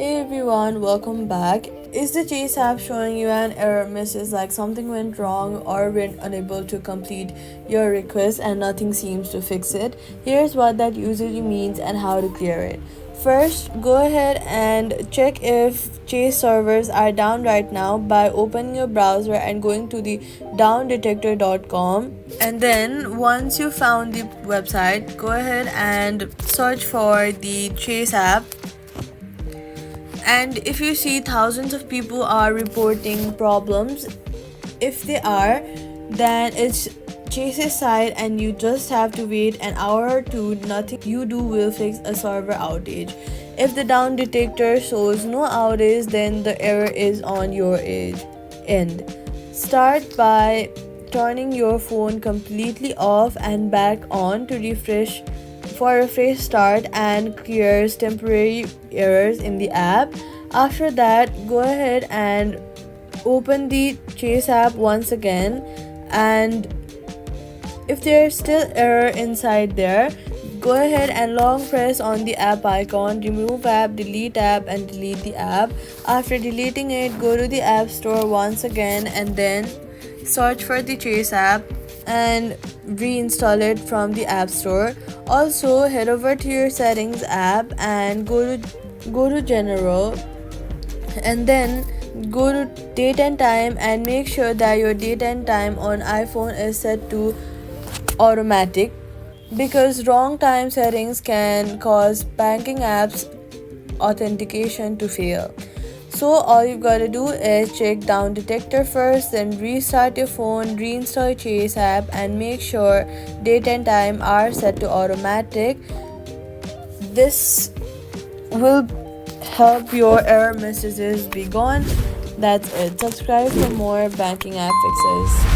Hey everyone, welcome back. Is the Chase app showing you an error message like something went wrong or went unable to complete your request and nothing seems to fix it? Here's what that usually means and how to clear it. First, go ahead and check if Chase servers are down right now by opening your browser and going to the downdetector.com. And then once you found the website, go ahead and search for the Chase app. And if you see thousands of people are reporting problems, if they are, then it's Chase's side and you just have to wait an hour or two. Nothing you do will fix a server outage. If the down detector shows no outage, then the error is on your end. Start by turning your phone completely off and back on to refresh for a fresh start and clears temporary errors in the app. After that, go ahead and open the Chase app once again, and if there's still error inside there, go ahead and long press on the app icon, remove app, delete app, and delete the app. After deleting it, go to the app store once again and then search for the Chase app and reinstall it from the app store. Also, head over to your settings app and go to general, and then go to date and time and make sure that your date and time on iPhone is set to automatic, because wrong time settings can cause banking apps authentication to fail. So all you gotta do is check down detector first, then restart your phone, reinstall Chase app, and make sure date and time are set to automatic. This will help your error messages be gone. That's it. Subscribe for more banking app fixes.